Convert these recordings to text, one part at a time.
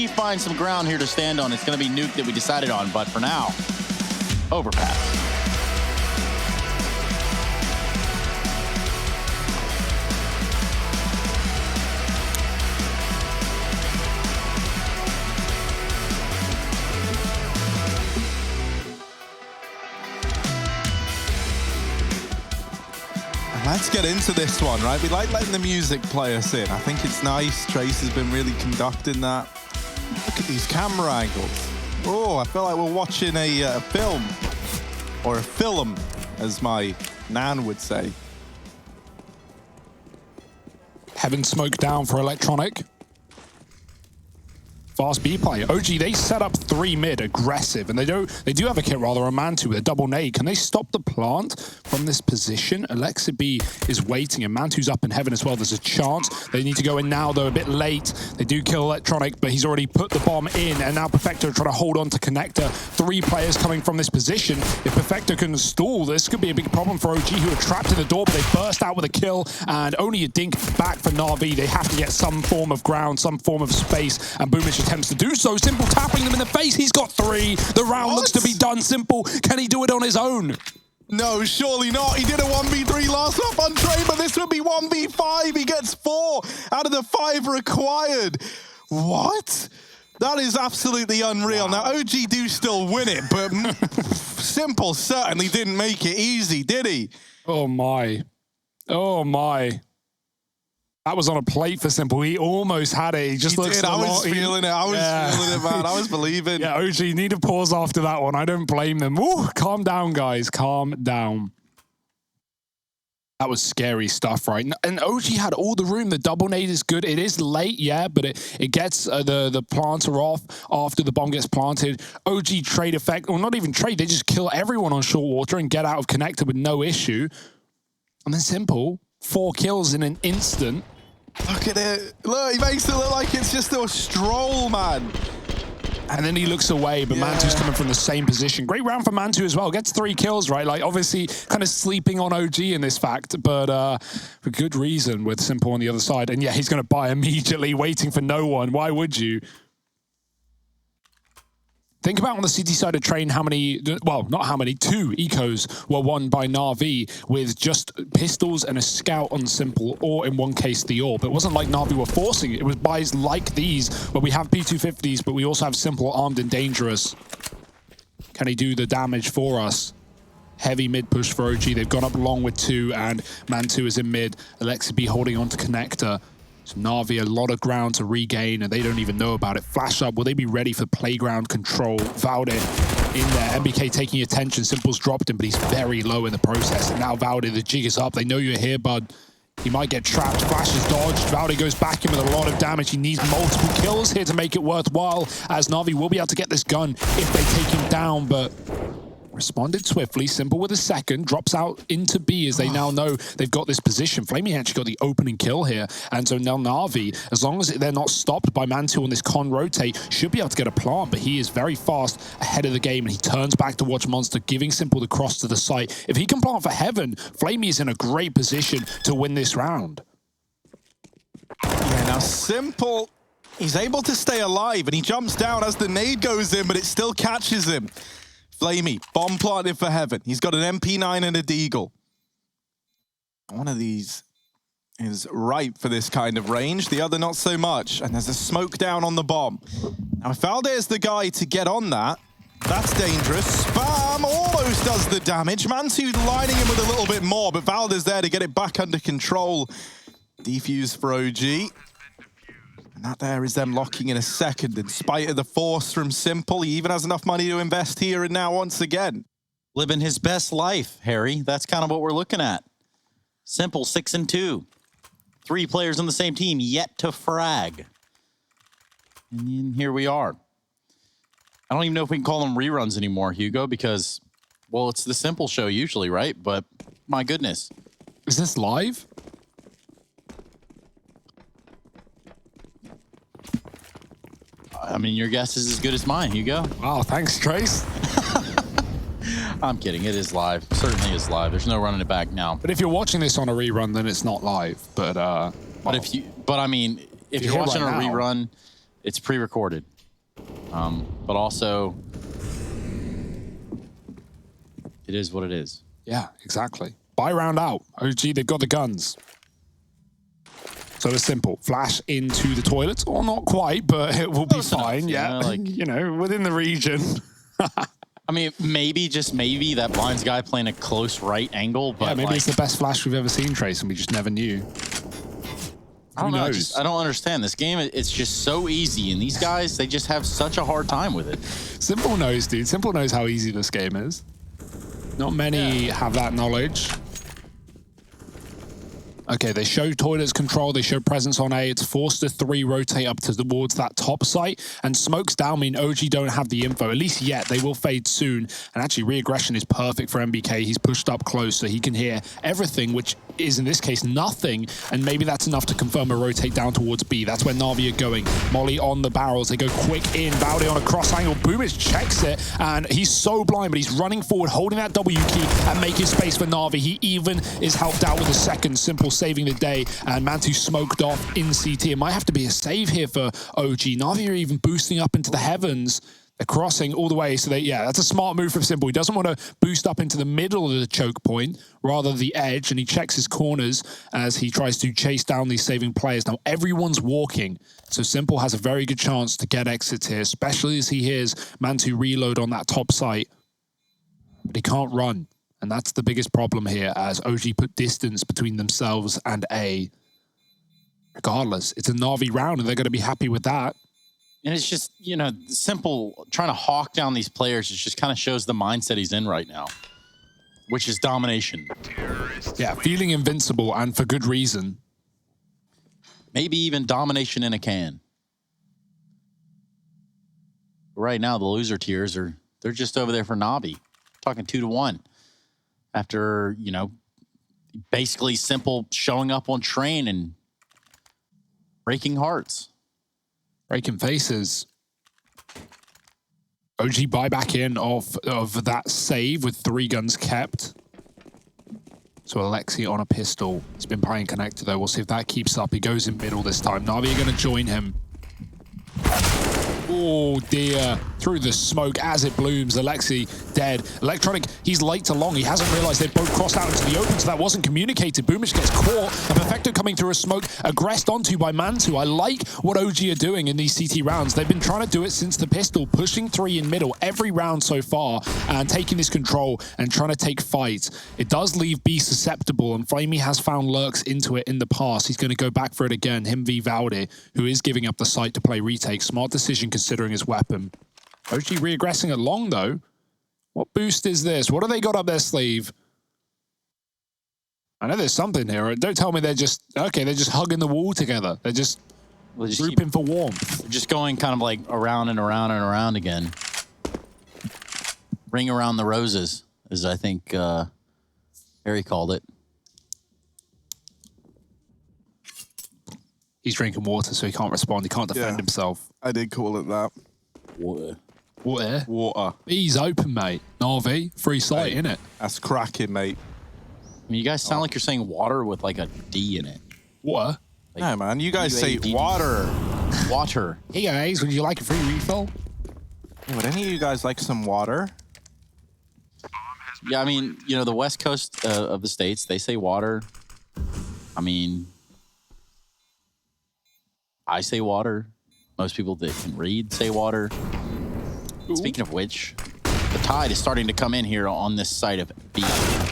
OG find some ground here to stand on, it's going to be Nuke that we decided on. But for now, Overpass. Let's get into this one, right? We like letting the music play us in. I think it's nice. Trace has been really conducting that. Look at these camera angles. Oh, I feel like we're watching a film. Or a film, as my nan would say. Heaven smoke down for Electronic. Fast B play. OG, they set up 3 mid, aggressive, and they do have a kit rather, a Mantu with a double nade. Can they stop the plant from this position? Alexa B is waiting, and Mantu's up in Heaven as well. There's a chance. They need to go in now, though, a bit late. They do kill Electronic, but he's already put the bomb in, and now Perfecto trying to hold on to Connector. 3 players coming from this position. If Perfecto can stall, this could be a big problem for OG, who are trapped in the door, but they burst out with a kill, and only a dink back for Na'Vi. They have to get some form of ground, some form of space, and Boomish attempts to do so. Simple tapping them in the face. He's got 3. The round looks to be done. Simple. Can he do it on his own? No, surely not. He did a 1v3 last up on Trey, but this would be 1v5. He gets 4 out of the 5 required. What? That is absolutely unreal. Wow. Now, OG do still win it, but Simple certainly didn't make it easy, did he? Oh, my. Oh, my. That was on a plate for Simple. He almost had it. He just looks did. I was feeling it. I was feeling it, man. I was believing. Yeah, OG, need to pause after that one. I don't blame them. Ooh, calm down, guys. Calm down. That was scary stuff, right? And OG had all the room. The double nade is good. It is late, yeah, but it gets the planter off after the bomb gets planted. OG trade effect, or not even trade. They just kill everyone on short water and get out of connector with no issue. And then Simple, 4 kills in an instant. Look at it. Look, he makes it look like it's just a stroll, man. And then he looks away, but Mantu's coming from the same position. Great round for Mantu as well. Gets 3 kills, right? Like, obviously, kind of sleeping on OG in this fact, but for good reason with Simple on the other side. And yeah, he's going to buy immediately, waiting for no one. Why would you? Think about on the city side of train how many, well, not how many, 2 ecos were won by Na'Vi with just pistols and a scout on Simple, or in one case, the AWP. It wasn't like Na'Vi were forcing it. It was buys like these, where we have P250s, but we also have Simple, armed and dangerous. Can he do the damage for us? Heavy mid push for OG. They've gone up long with 2, and Mantu is in mid. Alexa B holding on to Connector. So Na'Vi, a lot of ground to regain, and they don't even know about it. Flash up, will they be ready for playground control? Valde in there, MBK taking attention. Simple's dropped him, but he's very low in the process. And now Valde, the jig is up. They know you're here, bud. He might get trapped. Flash is dodged. Valde goes back in with a lot of damage. He needs multiple kills here to make it worthwhile, as Na'Vi will be able to get this gun if they take him down, but responded swiftly. Simple with a second, drops out into B as they now know they've got this position. Flamey actually got the opening kill here, and so now Na'Vi, as long as they're not stopped by Mantu on this con rotate, should be able to get a plant, but he is very fast ahead of the game, and he turns back to watch Monster, giving Simple the cross to the site. If he can plant for Heaven, Flamey is in a great position to win this round. Yeah, now Simple, he's able to stay alive, and he jumps down as the nade goes in, but it still catches him. Flamey, bomb planted for Heaven. He's got an MP9 and a Deagle. One of these is ripe for this kind of range, the other not so much. And there's a smoke down on the bomb. Now, if Valde is the guy to get on that, that's dangerous. Spam almost does the damage. Mantu lining him with a little bit more, but Valde's there to get it back under control. Defuse for OG. And that there is them locking in a second, in spite of the force from Simple. He even has enough money to invest here and now once again. Living his best life, Harry. That's kind of what we're looking at. Simple 6-2. 3 players on the same team yet to frag. And here we are. I don't even know if we can call them reruns anymore, Hugo, because, well, it's the Simple show usually, right? But my goodness. Is this live? I mean, your guess is as good as mine, Hugo. Wow, thanks, Trace. I'm kidding. It is live. Certainly is live. There's no running it back now. But if you're watching this on a rerun, then it's not live. But I mean, if you're watching a rerun, it's pre-recorded. But also, it is what it is. Yeah, exactly. Buy round out. OG, they've got the guns. So it's simple. Flash into the toilets, or not quite, but it will be fine. Yeah, like, you know, within the region. I mean, maybe, just maybe, that blinds guy playing a close right angle, but yeah, maybe like, it's the best flash we've ever seen, Trace, and we just never knew. I don't know. I don't understand this game. It's just so easy, and these guys, they just have such a hard time with it. Simple knows, dude. Simple knows how easy this game is. Not many have that knowledge. Okay, they show toilets control, they show presence on A, it's forced to 3 rotate up towards that top site, and smokes down mean OG don't have the info, at least yet. They will fade soon, and actually re-aggression is perfect for MBK. He's pushed up close so he can hear everything, which is in this case nothing, and maybe that's enough to confirm a rotate down towards B. That's where Na'Vi are going. Molly on the barrels, they go quick in, Valde on a cross angle, Boomich checks it, and he's so blind, but he's running forward, holding that W key, and making space for Na'Vi. He even is helped out with a second, Simple saving the day, and Mantu smoked off in CT. It might have to be a save here for OG. Na'Vi are even boosting up into the heavens. They're crossing all the way, so yeah, that's a smart move from Simple. He doesn't want to boost up into the middle of the choke point, rather the edge, and he checks his corners as he tries to chase down these saving players. Now, everyone's walking, so Simple has a very good chance to get exits here, especially as he hears Mantu reload on that top site. But he can't run. And that's the biggest problem here, as OG put distance between themselves and A. Regardless, it's a Na'Vi round, and they're going to be happy with that. And it's just, you know, Simple trying to hawk down these players. It just kind of shows the mindset he's in right now, which is domination. Yeah, feeling invincible, and for good reason. Maybe even domination in a can. Right now, the loser tiers they're just over there for Na'Vi, talking 2-1. After, you know, basically Simple showing up on train and breaking hearts. Breaking faces. OG buy back in of that save with 3 guns kept. So Alexi on a pistol. He's been playing connector though. We'll see if that keeps up. He goes in middle this time. Na'Vi are going to join him. Oh dear, through the smoke as it blooms. Alexi dead. Electronic, he's late to long. He hasn't realized they've both crossed out into the open, so that wasn't communicated. Boomich gets caught. A Perfecto coming through a smoke, aggressed onto by Mantu. I like what OG are doing in these CT rounds. They've been trying to do it since the pistol, pushing 3 in middle every round so far, and taking this control and trying to take fights. It does leave B susceptible, and Flamey has found lurks into it in the past. He's going to go back for it again. Him v Valde, who is giving up the site to play retake. Smart decision considering his weapon. OG re-aggressing it long though. What boost is this? What do they got up their sleeve? I know there's something here. Don't tell me they're just, okay, they're just hugging the wall together. They're just grouping for warmth. Just going kind of like around and around and around again. Ring around the roses, as I think Harry called it. He's drinking water, so he can't respond. He can't defend himself. I did call it that. Water. Water? Water. He's open, mate. Na'Vi, free sight, innit? That's cracking, mate. I mean, you guys sound like you're saying water with like a D in it. Water? Like, no, man. You guys say UAD. water. Water. Hey guys, would you like a free refill? Hey, would any of you guys like some water? Yeah, I mean, you know, the west coast of the States, they say water. I mean, I say water. Most people that can read say water. Ooh. Speaking of which, the tide is starting to come in here on this side of B.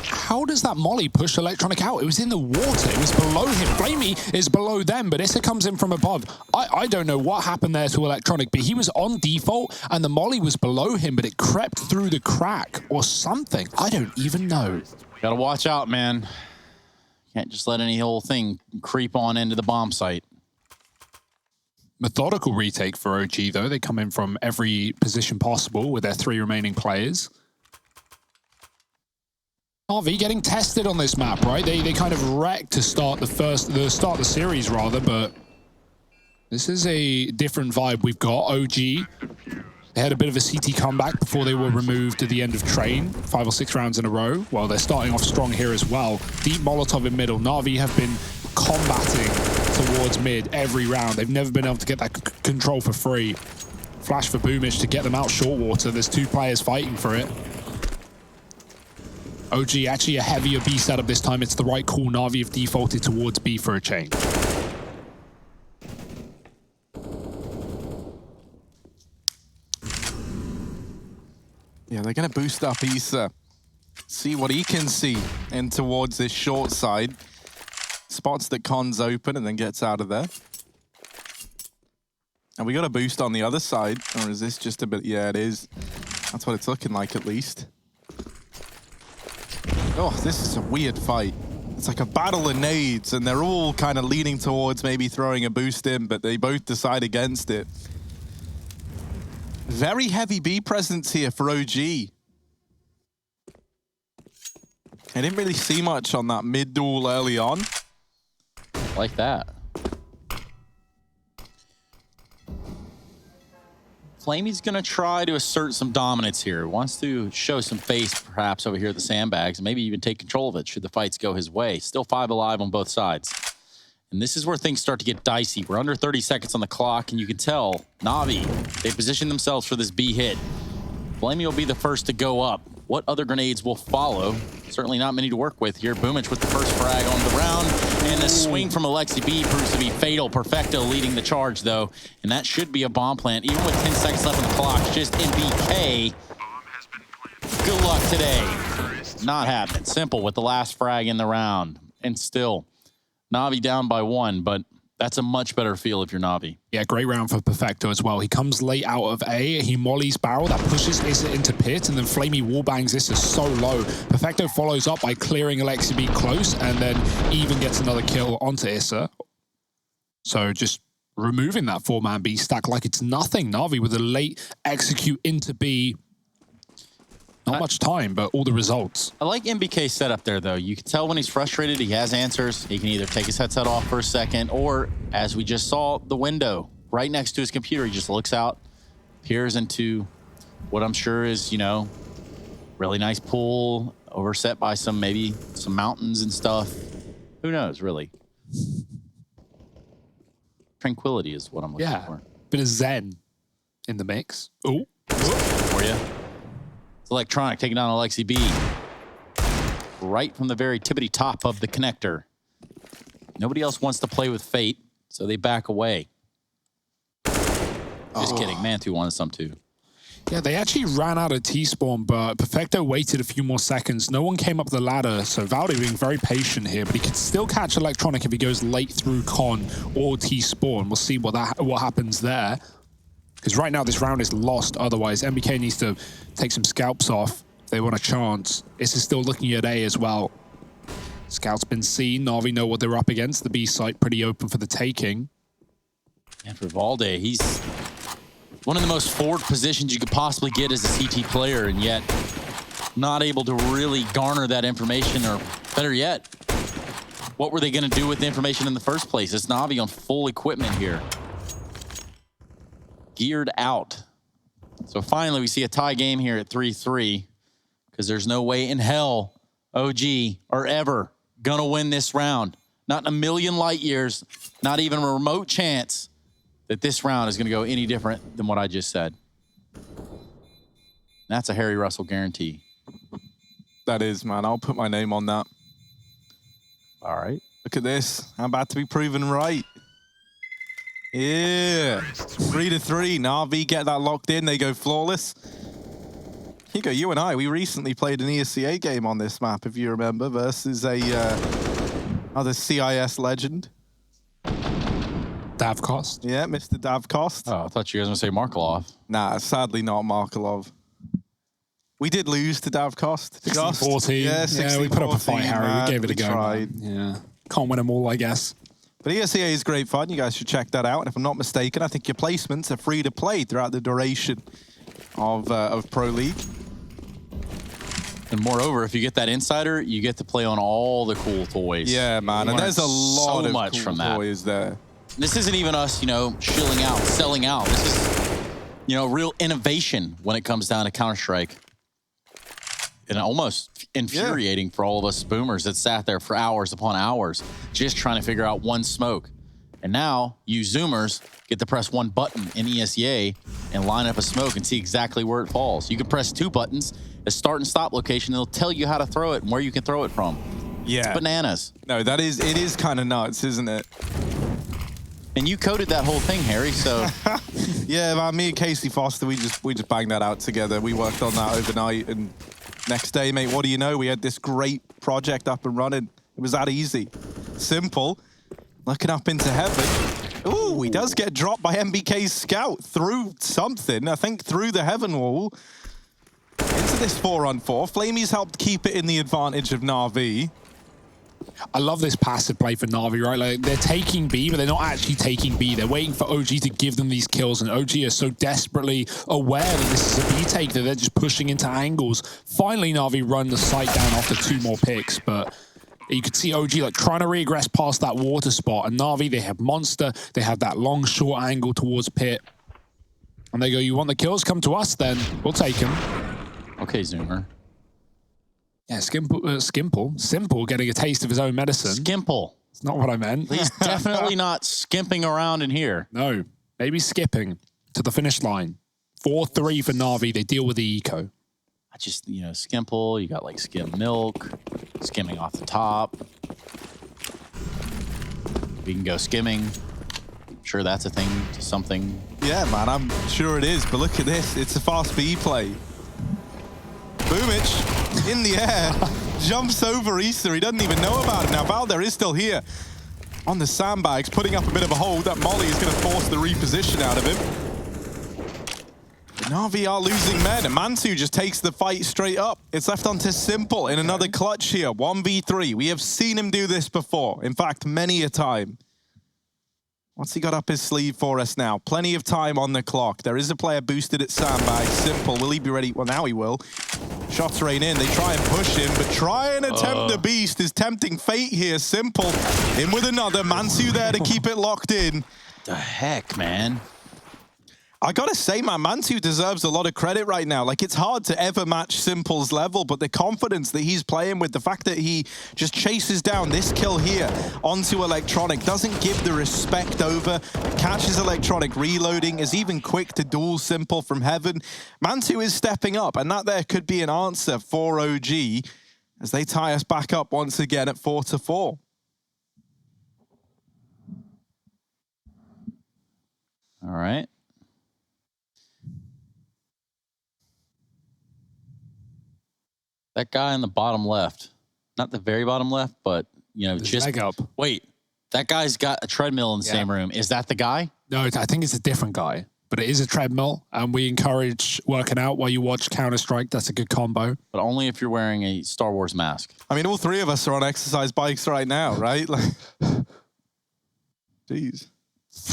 How does that molly push Electronic out? It was in the water. It was below him. Flamey is below them, but Issa comes in from above. I don't know what happened there to Electronic, but he was on default, and the molly was below him, but it crept through the crack or something. I don't even know. Gotta watch out, man. Can't just let any whole thing creep on into the bomb site. Methodical retake for OG, though. They come in from every position possible with their 3 remaining players. RV getting tested on this map, right? They kind of wrecked to start the series rather, but this is a different vibe. We've got OG. They had a bit of a CT comeback before they were removed at the end of train, 5 or 6 rounds in a row. Well, they're starting off strong here as well. Deep Molotov in middle. Na'Vi have been combating towards mid every round. They've never been able to get that control for free. Flash for Boomich to get them out short water. There's 2 players fighting for it. OG actually a heavier B setup this time. It's the right call. Na'Vi have defaulted towards B for a change. Yeah, they're going to boost up Issa. See what he can see in towards this short side. Spots that Con's open and then gets out of there. And we got a boost on the other side. Or is this just a bit... Yeah, it is. That's what it's looking like, at least. Oh, this is a weird fight. It's like a battle of nades, and they're all kind of leaning towards maybe throwing a boost in, but they both decide against it. Very heavy B presence here for OG. I didn't really see much on that mid duel early on. Like that. Flamey's going to try to assert some dominance here. Wants to show some face, perhaps, over here at the sandbags, and maybe even take control of it should the fights go his way. Still 5 alive on both sides. And this is where things start to get dicey. We're under 30 seconds on the clock, and you can tell Na'Vi, they positioned themselves for this B hit. Flamey will be the first to go up. What other grenades will follow? Certainly not many to work with here. Boomich with the first frag on the round, and the swing from Alexi B proves to be fatal. Perfecto leading the charge, though, and that should be a bomb plant. Even with 10 seconds left on the clock, just MBK. Good luck today. Not happening. Simple with the last frag in the round, and still Na'Vi down by 1, but that's a much better feel if you're Na'Vi. Yeah, great round for Perfecto as well. He comes late out of A, he mollies barrel, that pushes Issa into pit, and then Flamey wallbangs Issa so low. Perfecto follows up by clearing Alexi B close, and then even gets another kill onto Issa. So just removing that 4-man B stack like it's nothing. Na'Vi with a late execute into B. Not much time, but all the results. I like MBK's setup there, though. You can tell when he's frustrated, he has answers. He can either take his headset off for a second, or, as we just saw, the window right next to his computer. He just looks out, peers into what I'm sure is, you know, really nice pool, overset by maybe some mountains and stuff. Who knows, really? Tranquility is what I'm looking for. Bit of zen in the mix. Oh. For you. Electronic taking down Alexi B right from the very tippity top of the connector. Nobody else wants to play with fate, so they back away. Just kidding. Man2 wanted some too. Yeah, they actually ran out of T-spawn, but Perfecto waited a few more seconds. No one came up the ladder, so Valde being very patient here, but he could still catch Electronic if he goes late through Con or T-spawn. We'll see what happens there. Because right now, this round is lost. Otherwise, MBK needs to take some scalps off. They want a chance. This is still looking at A as well. Scout's been seen. Na'Vi know what they're up against. The B site pretty open for the taking. And for Valde, he's one of the most forward positions you could possibly get as a CT player, and yet not able to really garner that information, or better yet, what were they going to do with the information in the first place? It's Na'Vi on full equipment here. Geared out. So finally we see a tie game here at 3-3, because there's no way in hell OG are ever gonna win this round. Not in a million light years, not even a remote chance that this round is gonna go any different than what I just said. That's a Harry Russell guarantee. That is, man. I'll put my name on that. All right. Look at this. I'm about to be proven right. Yeah, 3-3. Na'Vi get that locked in. They go flawless. Hugo, you and I, we recently played an ESCA game on this map, if you remember, versus a other CIS legend. Davcost? Yeah, Mr. Davcost. Oh, I thought you guys were gonna say Markelov. Nah, sadly not Markelov. We did lose to Davcost. 16-14. Yeah, we put up a fight, Harry. Man. We gave it a go. Tried. Yeah. Can't win them all, I guess. But ESCA is great fun. You guys should check that out. And if I'm not mistaken, I think your placements are free to play throughout the duration of Pro League. And moreover, if you get that insider, you get to play on all the cool toys. Yeah, man. And there's a lot of much cool from that. toys there. This isn't even us, you know, shilling out, selling out. This is, you know, real innovation when it comes down to Counter-Strike. And almost infuriating for all of us boomers that sat there for hours upon hours just trying to figure out one smoke. And now you Zoomers get to press one button in ESEA and line up a smoke and see exactly where it falls. You can press 2 buttons, a start and stop location, and it'll tell you how to throw it and where you can throw it from. Yeah. It's bananas. No, it is kind of nuts, isn't it? And you coded that whole thing, Harry, so... Yeah, man, me and Casey Foster, we just banged that out together. We worked on that overnight, and next day, mate, what do you know? We had this great project up and running. It was that easy. Simple. Looking up into heaven. Ooh, he does get dropped by MBK's scout through something. I think through the heaven wall. Into this 4-on-4. Flamey's helped keep it in the advantage of Na'Vi. I love this passive play for Na'Vi, right? Like, they're taking B, but they're not actually taking B. They're waiting for OG to give them these kills, and OG is so desperately aware that this is a B take that they're just pushing into angles. Finally, Na'Vi run the site down after 2 more picks, but you could see OG like trying to regress past that water spot, and Na'Vi, they have Monster, they have that long, short angle towards Pit, and they go, you want the kills? Come to us then. We'll take them. Okay, Zoomer. Yeah, Simple getting a taste of his own medicine. Skimple. It's not what I meant. He's definitely not skimping around in here. No, maybe skipping to the finish line. 4-3 for Na'Vi. They deal with the eco. I just, you know, Skimple, you got like skim milk, skimming off the top. We can go skimming. I'm sure that's a thing, something. Yeah, man, I'm sure it is, but look at this. It's a fast B play. Boomich in the air, jumps over Easter. He doesn't even know about it. Now, Valder is still here on the sandbags, putting up a bit of a hold. That Molly is going to force the reposition out of him. Na'Vi are losing men, and Mantu just takes the fight straight up. It's left onto Simple in another clutch here, 1v3. We have seen him do this before. In fact, many a time. What's he got up his sleeve for us now? Plenty of time on the clock. There is a player boosted at sandbag. Simple, will he be ready? Well, now he will. Shots rain in. They try and push him, but try and attempt the beast is tempting fate here. Simple in with another. Mansu there to keep it locked in. The heck, man. I gotta say, man, Mantu deserves a lot of credit right now. Like, it's hard to ever match Simple's level, but the confidence that he's playing with, the fact that he just chases down this kill here onto Electronic, doesn't give the respect over, catches Electronic reloading, is even quick to duel Simple from heaven. Mantu is stepping up, and that there could be an answer for OG as they tie us back up once again at 4-4. All right. That guy in the bottom left, not the very bottom left, but, you know, just leg up. Wait, that guy's got a treadmill in the same room. Is that the guy? No, I think it's a different guy, but it is a treadmill, and we encourage working out while you watch Counter-Strike. That's a good combo. But only if you're wearing a Star Wars mask. I mean, all 3 of us are on exercise bikes right now, right? Like, jeez.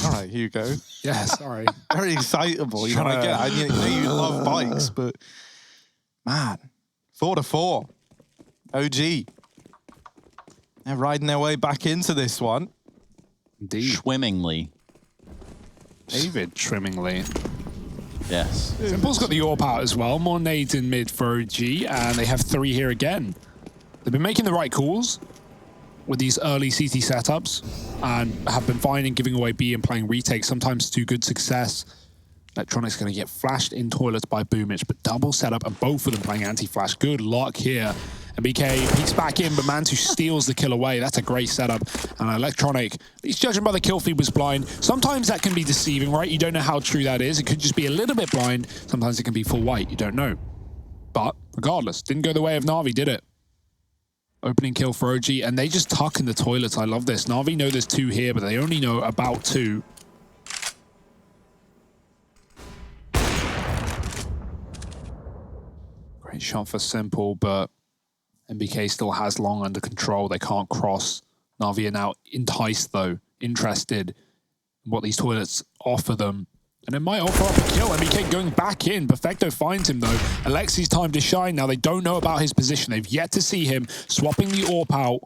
All right, here you go. Yeah, sorry. Very excitable. You know, I know you love bikes, but man, 4-4. OG. They're riding their way back into this one. Indeed. Swimmingly. David Trimmingly. Yes. Simple's got the AWP out as well. More nades in mid for OG, and they have 3 here again. They've been making the right calls with these early CT setups and have been finding giving away B and playing retake, sometimes to good success. Electronic's going to get flashed in toilets by Boomich, but double setup and both of them playing anti-flash. Good luck here. And BK peeks back in, but Mantu steals the kill away. That's a great setup. And Electronic, he's judging by the kill feed, was blind. Sometimes that can be deceiving, right? You don't know how true that is. It could just be a little bit blind. Sometimes it can be full white. You don't know. But regardless, didn't go the way of Na'Vi, did it? Opening kill for OG, and they just tuck in the toilets. I love this. Na'Vi know there's 2 here, but they only know about 2. Great shot for Simple, but MBK still has long under control. They can't cross. Na'Vi are now enticed, though, interested in what these toilets offer them. And it might offer up a kill. MBK going back in. Perfecto finds him, though. Alexi's time to shine. Now, they don't know about his position. They've yet to see him swapping the AWP out.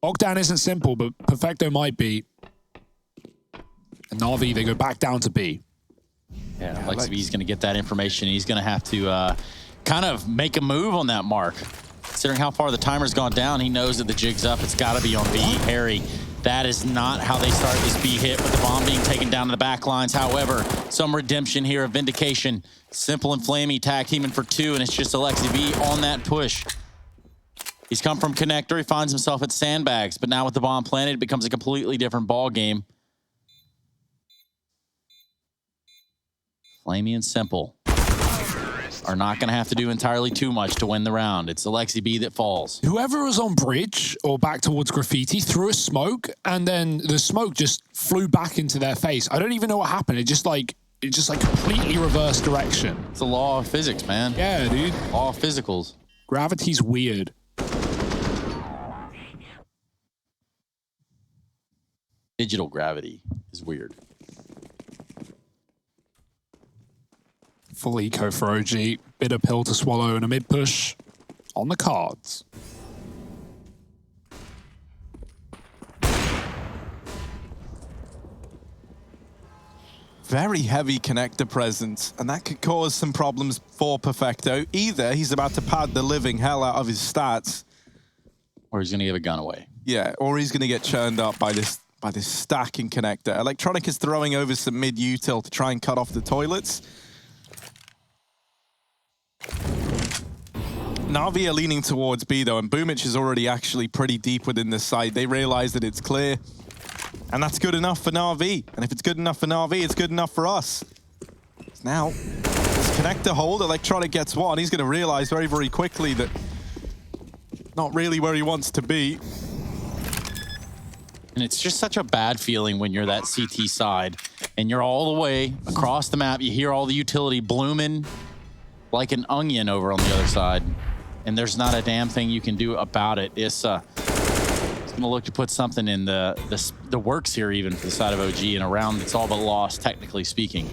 Lockdown isn't Simple, but Perfecto might be. And Na'Vi, they go back down to B. Yeah, Lexi B's going to get that information. He's going to have to kind of make a move on that mark. Considering how far the timer's gone down, he knows that the jig's up. It's got to be on B. Harry, that is not how they start this B hit with the bomb being taken down to the back lines. However, some redemption here of Vindication. Simple and Flamey tag teaming for 2, and it's just Alexi B on that push. He's come from connector. He finds himself at sandbags, but now with the bomb planted, it becomes a completely different ball game. Flamey and Simple are not going to have to do entirely too much to win the round. It's Alexi B that falls. Whoever was on bridge or back towards graffiti threw a smoke, and then the smoke just flew back into their face. I don't even know what happened. It just like completely reversed direction. It's the law of physics, man. Yeah, dude. Law of physicals. Gravity's weird. Digital gravity is weird. Full eco for OG. Bitter pill to swallow and a mid push on the cards. Very heavy connector presence, and that could cause some problems for Perfecto. Either he's about to pad the living hell out of his stats, or he's going to give a gun away. Yeah, or he's going to get churned up by this stacking connector. Electronic is throwing over some mid-util to try and cut off the toilets. Na'Vi are leaning towards B, though, and Boomich is already actually pretty deep within the site. They realize that it's clear, and that's good enough for Na'Vi. And if it's good enough for Na'Vi, it's good enough for us. Now, this connector hold, Electronic gets one. He's going to realize very, very quickly that not really where he wants to be. And it's just such a bad feeling when you're that CT side, and you're all the way across the map. You hear all the utility blooming like an onion over on the other side, and there's not a damn thing you can do about it. It's going to look to put something in the works here, even for the side of OG, in a round that's all but lost, technically speaking.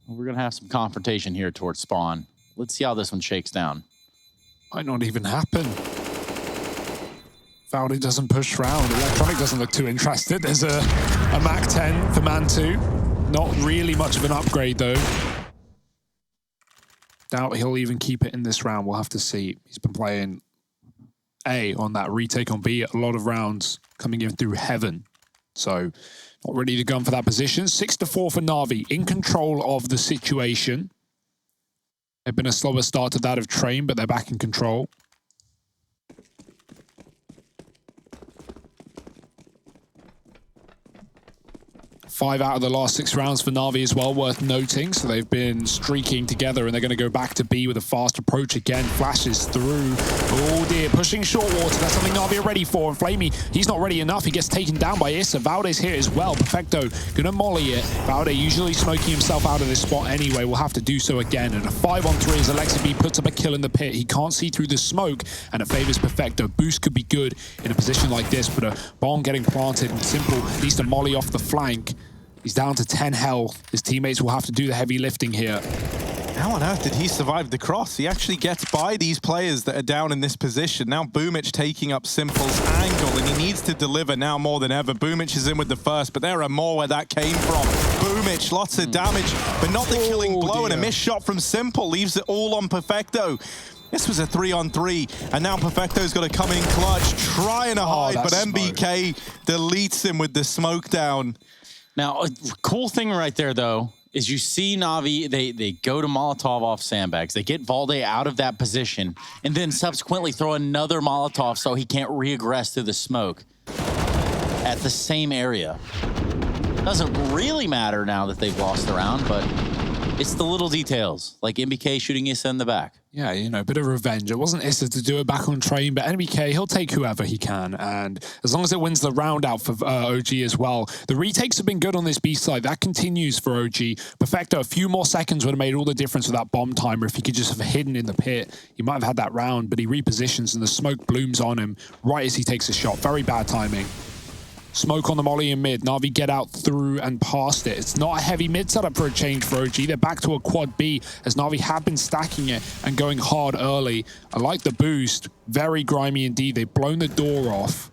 We're going to have some confrontation here towards spawn. Let's see how this one shakes down. Might not even happen. Valdi doesn't push round. Electronic doesn't look too interested. There's a Mac 10 for Man 2. Not really much of an upgrade, though. Doubt he'll even keep it in this round. We'll have to see. He's been playing A on that retake on B. A lot of rounds coming in through heaven. So not ready to gun for that position. 6-4 for Na'Vi. In control of the situation. They've been a slower start to that of Train, but they're back in control. 5 out of the last 6 rounds for Na'Vi as well, worth noting. So they've been streaking together, and they're going to go back to B with a fast approach again. Flashes through. Oh dear, pushing short water. That's something Na'Vi are ready for. And Flamey, he's not ready enough. He gets taken down by Issa. Valde's here as well. Perfecto gonna molly it. Valde usually smoking himself out of this spot anyway. Will have to do so again. And a 5-on-3 as Alexi B puts up a kill in the pit. He can't see through the smoke, and it favors Perfecto. Boost could be good in a position like this, but a bomb getting planted and Simple needs to molly off the flank. He's down to 10 health. His teammates will have to do the heavy lifting here. How on earth did he survive the cross? He actually gets by these players that are down in this position. Now Boomich taking up Simple's angle, and he needs to deliver now more than ever. Boomich is in with the first, but there are more where that came from. Boomich, lots of damage, but not the killing blow, and a missed shot from Simple leaves it all on Perfecto. This was a 3-on-3, and now Perfecto's got to come in clutch, trying to hide, but MBK deletes him with the smoke down. Now, a cool thing right there, though, is you see Na'Vi, they go to Molotov off sandbags. They get Valde out of that position, and then subsequently throw another Molotov so he can't re-aggress through the smoke at the same area. Doesn't really matter now that they've lost the round, but it's the little details, like MBK shooting Issa in the back. Yeah, you know, a bit of revenge. It wasn't Issa to do it back on Train, but MBK, he'll take whoever he can. And as long as it wins the round out for OG as well. The retakes have been good on this B side. That continues for OG. Perfecto, a few more seconds would have made all the difference with that bomb timer. If he could just have hidden in the pit, he might have had that round, but he repositions and the smoke blooms on him right as he takes a shot. Very bad timing. Smoke on the molly in mid. Na'Vi get out through and past it. It's not a heavy mid setup for a change for OG. They're back to a quad B as Na'Vi have been stacking it and going hard early. I like the boost. Very grimy indeed. They've blown the door off.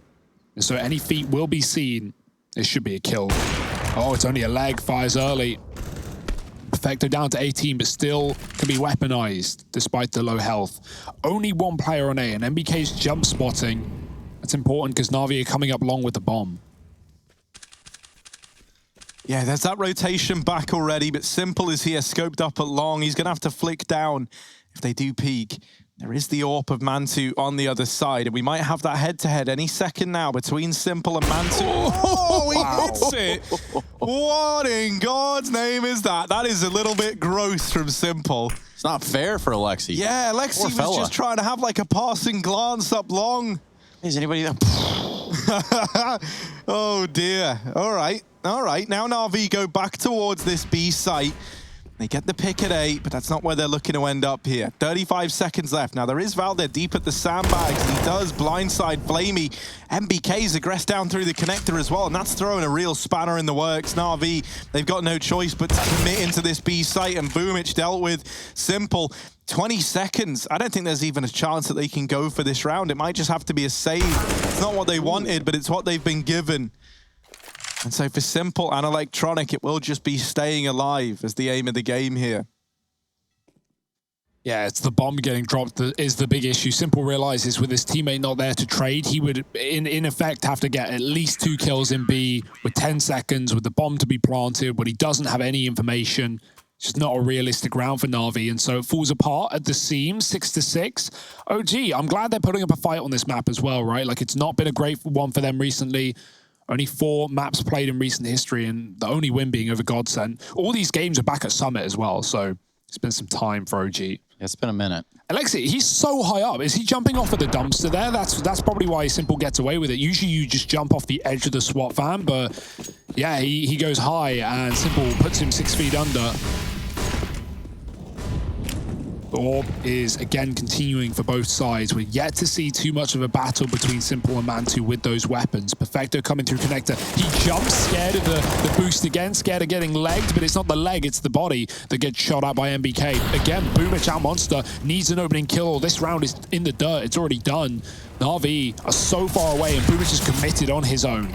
And so any feet will be seen. It should be a kill. Oh, it's only a leg. Fires early. Perfecto down to 18, but still can be weaponized despite the low health. Only one player on A, and MBK's jump spotting. That's important because Na'Vi are coming up long with the bomb. Yeah, there's that rotation back already, but Simple is here, scoped up at long. He's going to have to flick down if they do peek. There is the AWP of Mantu on the other side, and we might have that head-to-head any second now between Simple and Mantu. Oh, he hits it! What in God's name is that? That is a little bit gross from Simple. It's not fair for Alexi. Yeah, Alexi was just trying to have like a passing glance up long. Is anybody there? Oh dear. All right. Now Na'Vi go back towards this B site. They get the pick at 8, but that's not where they're looking to end up here. 35 seconds left. Now, there is Valde deep at the sandbags. He does blindside Flamey. MBK's aggressed down through the connector as well, and that's throwing a real spanner in the works. Na'Vi, they've got no choice but to commit into this B site, and Boomich dealt with Simple. 20 seconds. I don't think there's even a chance that they can go for this round. It might just have to be a save. It's not what they wanted, but it's what they've been given. And so for Simple and Electronic, it will just be staying alive as the aim of the game here. Yeah, it's the bomb getting dropped that is the big issue. Simple realizes with his teammate not there to trade, he would, in effect, have to get at least 2 kills in B with 10 seconds with the bomb to be planted, but he doesn't have any information. It's just not a realistic round for Na'Vi, and so it falls apart at the seams, 6-6. OG, I'm glad they're putting up a fight on this map as well, right? Like, it's not been a great one for them recently. Only 4 maps played in recent history, and the only win being over Godsend. All these games are back at Summit as well, so it's been some time for OG. It's been a minute. Alexi, he's so high up. Is he jumping off of the dumpster there? That's probably why Simple gets away with it. Usually you just jump off the edge of the SWAT van, but yeah, he goes high, and Simple puts him 6 feet under. The AWP is again continuing for both sides. We're yet to see too much of a battle between Simple and Mantu with those weapons. Perfecto coming through connector. He jumps, scared of the boost again, scared of getting legged, but it's not the leg, it's the body that gets shot at by MBK. Again, Boomich out monster, needs an opening kill. This round is in the dirt, it's already done. Na'Vi are so far away, and Boomich is committed on his own.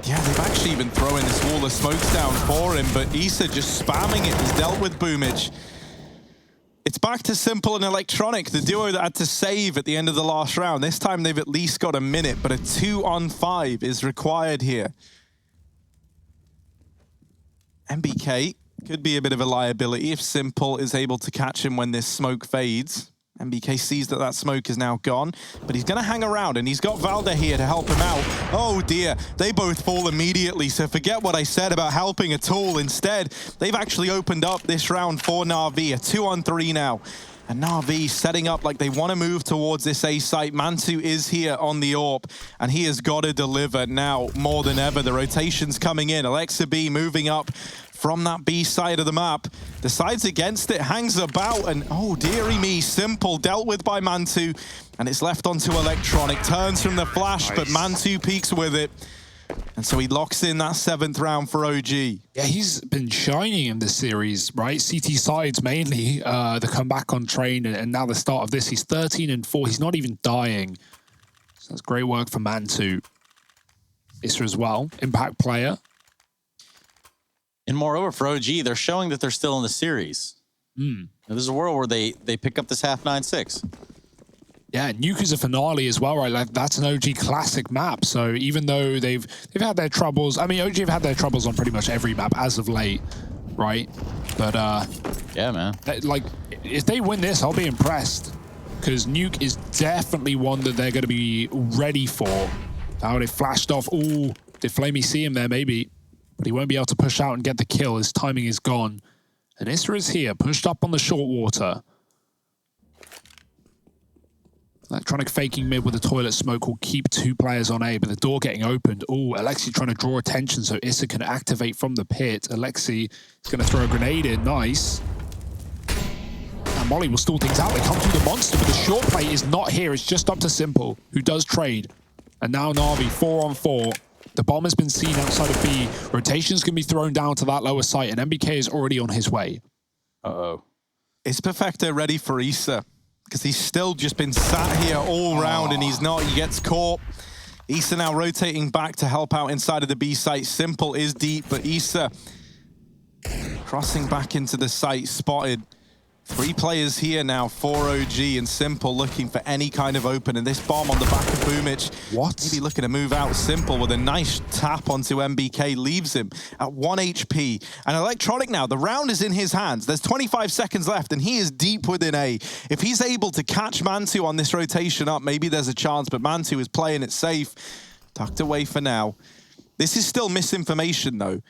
Yeah, they've actually been throwing this wall of smokes down for him, but Issa just spamming it. He's dealt with Boomich. It's back to Simple and Electronic, the duo that had to save at the end of the last round. This time they've at least got a minute, but a 2-on-5 is required here. MBK could be a bit of a liability if Simple is able to catch him when this smoke fades. MBK sees that that smoke is now gone, but he's going to hang around, and he's got Valde here to help him out. Oh dear, they both fall immediately, so forget what I said about helping at all. Instead, they've actually opened up this round for Na'Vi, a 2-on-3 now. And Na'Vi setting up like they want to move towards this A site. Mantu is here on the AWP, and he has got to deliver now more than ever. The rotation's coming in. Alexa B moving up from that B side of the map, decides against it, hangs about, and oh dearie me, Simple dealt with by Mantu, and it's left onto Electronic. Turns from the flash, nice. But Mantu peeks with it. And so he locks in that 7th round for OG. Yeah, he's been shining in this series, right? CT sides mainly, the comeback on train, and now the start of this. He's 13-4. He's not even dying. So that's great work for Mantu. Issa as well, impact player. And moreover, for OG, they're showing that they're still in the series. Now, there's a world where they pick up this half 9-6. Yeah, Nuke is a finale as well, right? Like, that's an OG classic map. So even though they've had their troubles, I mean, OG have had their troubles on pretty much every map as of late, right? But yeah, man. Like, if they win this, I'll be impressed, because Nuke is definitely one that they're going to be ready for. How they flashed off. Ooh, did Flamey see him there? Maybe. But he won't be able to push out and get the kill. His timing is gone. And Issa is here, pushed up on the short water. Electronic faking mid with a toilet smoke will keep 2 players on A, but the door getting opened. Oh, Alexi trying to draw attention so Issa can activate from the pit. Alexi is going to throw a grenade in. Nice. And Molly will stall things out. They come through the monster, but the short play is not here. It's just up to Simple, who does trade. And now Na'Vi 4-on-4. The bomb has been seen outside of B. Rotations can be thrown down to that lower site, and MBK is already on his way. Uh-oh. Is Perfecto ready for Issa? Because he's still just been sat here all round and he's not. He gets caught. Issa now rotating back to help out inside of the B site. Simple is deep, but Issa crossing back into the site, spotted. 3 players here now, 4 OG and Simple looking for any kind of open. And this bomb on the back of Boomich. What? Maybe looking to move out. Simple with a nice tap onto MBK, leaves him at 1 HP. And Electronic now, the round is in his hands. There's 25 seconds left and he is deep within A. If he's able to catch Mantu on this rotation up, maybe there's a chance, but Mantu is playing it safe. Tucked away for now. This is still misinformation though.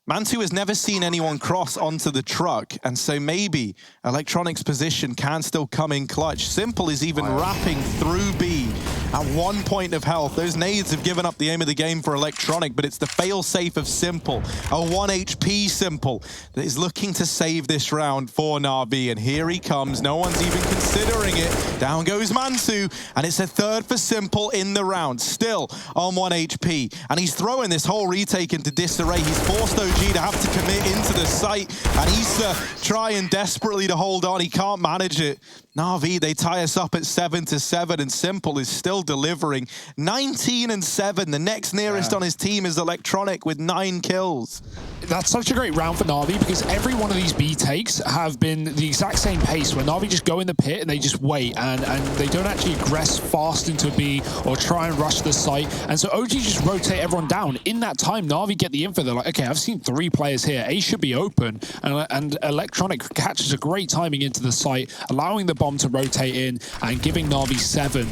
Mantu has never seen anyone cross onto the truck, and so maybe Electronic's position can still come in clutch. Simple is even wrapping through B at 1 point of health. Those nades have given up the aim of the game for Electronic, but it's the fail-safe of Simple, a 1 HP Simple, that is looking to save this round for Na'Vi, and here he comes. No one's even considering it. Down goes Mantu, and it's a third for Simple in the round, still on 1 HP, and he's throwing this whole retake into disarray. He's forced OG to have to commit into the site, and Issa trying desperately to hold on. He can't manage it. Na'Vi, they tie us up at 7-7, and Simple is still delivering. 19-7. The next nearest on his team is Electronic with 9 kills. That's such a great round for Na'Vi because every one of these B takes have been the exact same pace where Na'Vi just go in the pit and they just wait and they don't actually aggress fast into B or try and rush the site. And so OG just rotate everyone down. In that time, Na'Vi get the info. They're like, okay, I've seen 3 players here. A should be open. And Electronic catches a great timing into the site, allowing the bomb to rotate in and giving Na'Vi 7.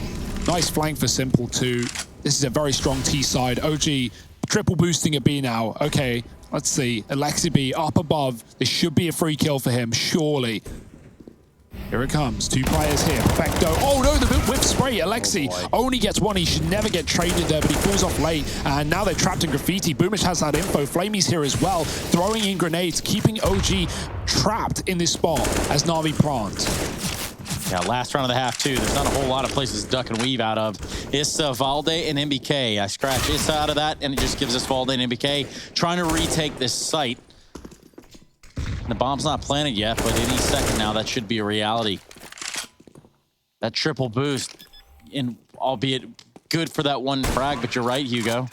Nice flank for Simple too. This is a very strong T side. OG triple boosting at B now. Okay, let's see. Alexi B up above. This should be a free kill for him, surely. Here it comes. 2 players here. Perfecto. Oh no, the whip spray. Alexi only gets 1. He should never get traded there, but he falls off late. And now they're trapped in Graffiti. Boomich has that info. Flamey's here as well, throwing in grenades, keeping OG trapped in this spot as Na'Vi plant. Yeah, last round of the half, too. There's not a whole lot of places to duck and weave out of. Issa, Valde, and MBK. I scratch Issa out of that, and it just gives us Valde and MBK trying to retake this site. The bomb's not planted yet, but any second now, that should be a reality. That triple boost, and albeit good for that 1 frag, but you're right, Hugo.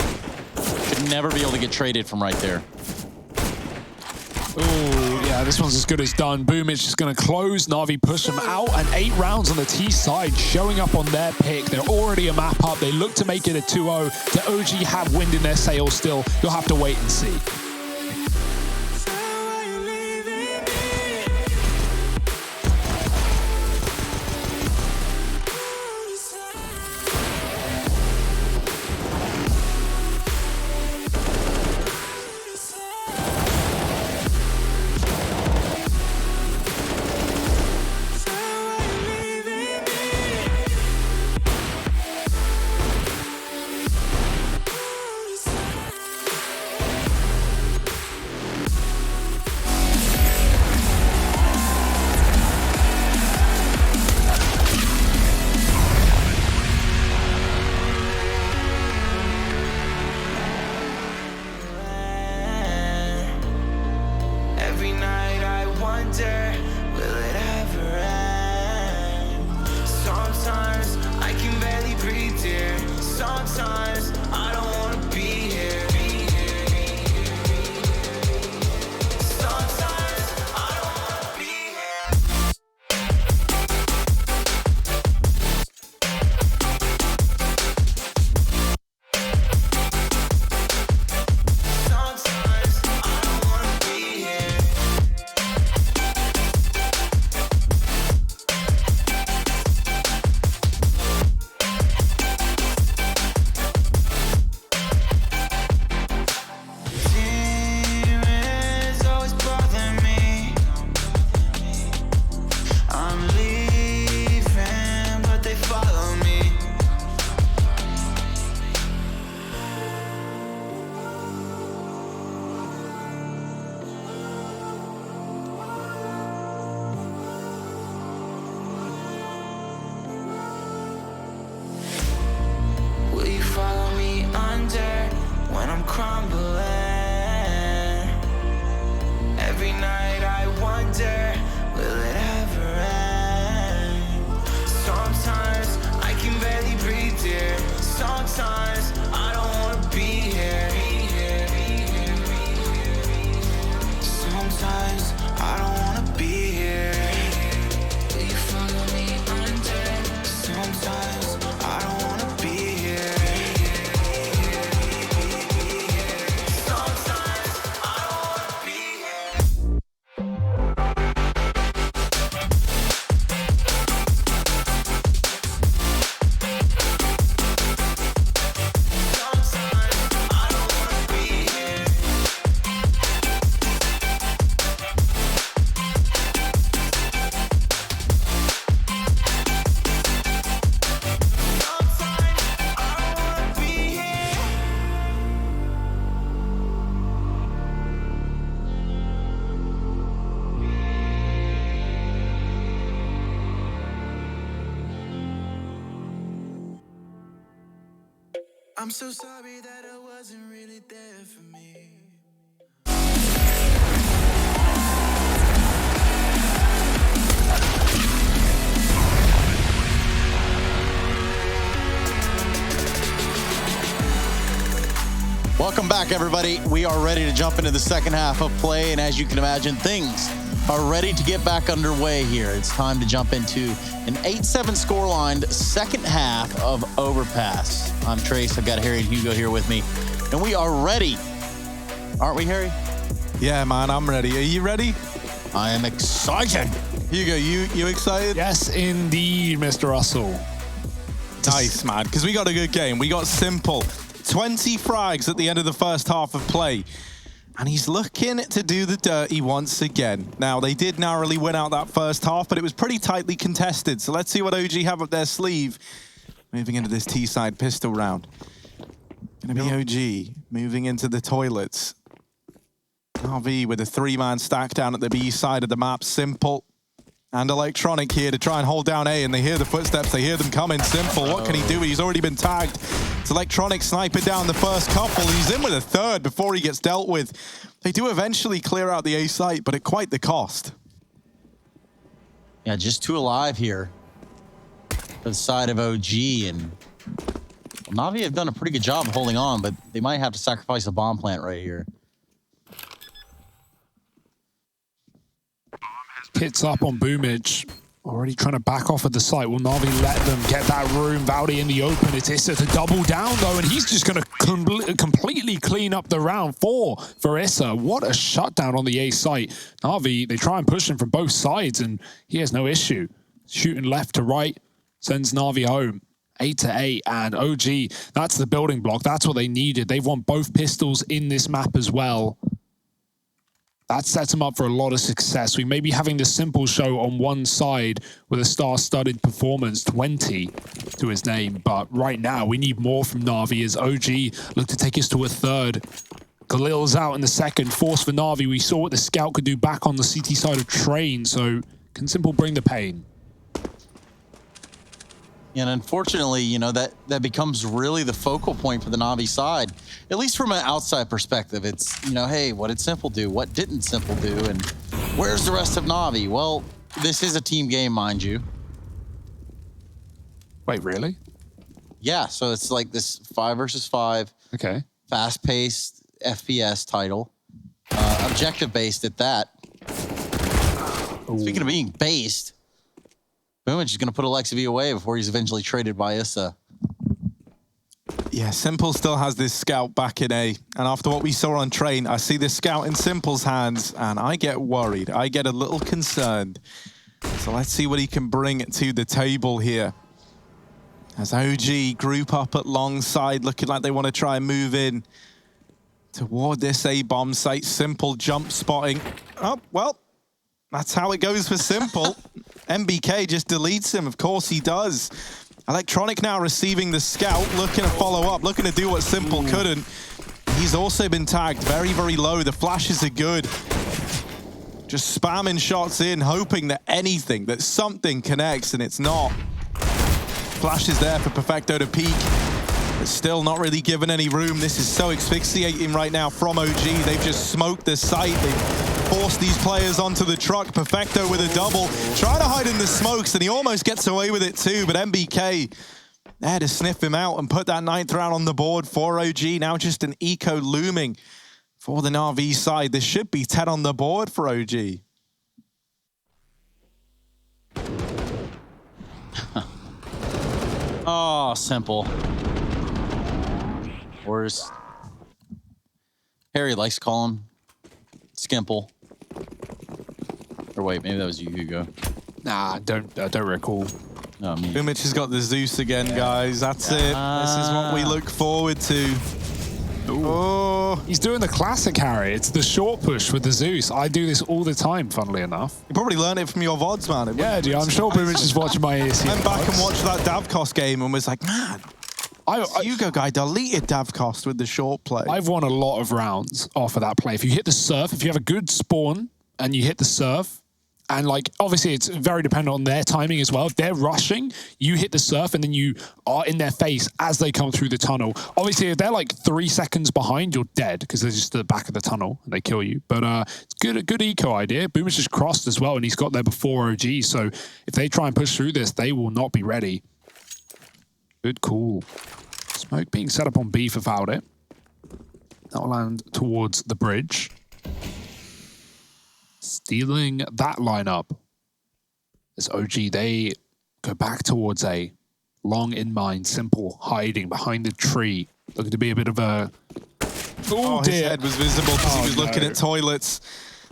Should never be able to get traded from right there. Oh, yeah, this one's as good as done. Boomich is going to close. Na'Vi push them out, and 8 rounds on the T side showing up on their pick. They're already a map up. They look to make it a 2-0. The OG have wind in their sails still. You'll have to wait and see. I'm so sorry that I wasn't really there for me. Welcome back, everybody. We are ready to jump into the second half of play, and as you can imagine, things are ready to get back underway here. It's time to jump into an 8-7 scoreline second half of Overpass. I'm Trace. I've got Harry and Hugo here with me, and we are ready. Aren't we, Harry? Yeah, man, I'm ready. Are you ready? I am excited. Hugo, you excited? Yes, indeed, Mr. Russell. Nice, man, because we got a good game. We got Simple. 20 frags at the end of the first half of play. And he's looking to do the dirty once again. Now, they did narrowly win out that first half, but it was pretty tightly contested. So let's see what OG have up their sleeve. Moving into this T-side pistol round. Gonna be OG moving into the toilets. RV with a 3-man stack down at the B side of the map. Simple and Electronic here to try and hold down A, and they hear the footsteps, they hear them coming. Simple, what can he do? He's already been tagged. It's Electronic sniping down the first couple. He's in with a third before he gets dealt with. They do eventually clear out the A site, but at quite the cost. Yeah, just 2 alive here to the side of OG, and Na'Vi have done a pretty good job of holding on, but they might have to sacrifice a bomb plant right here. Hits up on Boomage. Already trying to back off at the site. Will Na'Vi let them get that room? Valdi in the open. It's Issa to double down, though, and he's just going to completely clean up the round for Issa. What a shutdown on the A site. Na'Vi, they try and push him from both sides, and he has no issue. Shooting left to right, sends Na'Vi home. 8-8, and OG, that's the building block. That's what they needed. They've won both pistols in this map as well. That sets him up for a lot of success. We may be having the Simple show on one side with a star-studded performance, 20 to his name. But right now, we need more from Na'Vi as OG look to take us to a third. Khalil's out in the second. Force for Na'Vi. We saw what the Scout could do back on the CT side of Train. So can Simple bring the pain? And unfortunately, you know, that becomes really the focal point for the Na'Vi side, at least from an outside perspective. It's, you know, hey, what did Simple do? What didn't Simple do? And where's the rest of Na'Vi? Well, this is a team game, mind you. Wait, really? Yeah, so it's like this 5 versus 5. Okay. Fast-paced FPS title. Objective-based at that. Ooh. Speaking of being based, Boomage is going to put Alexa V away before he's eventually traded by Issa. Yeah, Simple still has this Scout back in A. And after what we saw on Train, I see this Scout in Simple's hands, and I get worried. I get a little concerned. So let's see what he can bring to the table here. As OG group up at long side, looking like they want to try and move in toward this A-bomb site. Simple jump spotting. Oh, well, that's how it goes for Simple. MBK just deletes him. Of course he does. Electronic now receiving the Scout, looking to follow up, looking to do what Simple couldn't. He's also been tagged very, very low. The flashes are good. Just spamming shots in, hoping that anything, that something connects, and it's not. Flashes there for Perfecto to peek, but still not really given any room. This is so asphyxiating right now from OG. They've just smoked the site. They've forced these players onto the truck. Perfecto with a double, trying to hide in the smokes, and he almost gets away with it too, but MBK there to sniff him out and put that 9th round on the board for OG. Now just an eco looming for the Na'Vi side. This should be 10 on the board for OG. Oh, Simple. Or as Harry likes to call him, Skimple. Or wait, maybe that was you, Hugo. Nah, don't recall. No, me. Boomage has got the Zeus again, guys. That's it. This is what we look forward to. Ooh. Oh, He's doing the classic, Harry. It's the short push with the Zeus. I do this all the time, funnily enough. you probably learned it from your VODs, man. Yeah, dude, I'm sure Boomage is watching my ESL. Went back and watched that Davkos game and was like, man, Hugo guy deleted Davkos with the short play. I've won a lot of rounds off of that play. If you hit the surf, if you have a good spawn and you hit the surf And like, obviously it's very dependent on their timing as well. If they're rushing, you hit the surf and then you are in their face as they come through the tunnel. Obviously, if they're like 3 seconds behind, you're dead because they're just at the back of the tunnel and they kill you. But it's a good eco idea. Boomer's just crossed as well and he's got there before OG. So if they try and push through this, they will not be ready. Good call. Smoke being set up on B for fouled it. That'll land towards the bridge. Stealing that lineup. As OG, they go back towards A. Long in mind, simple, hiding behind the tree. Looking to be a bit of a... Oh, his head was visible because he was looking at toilets.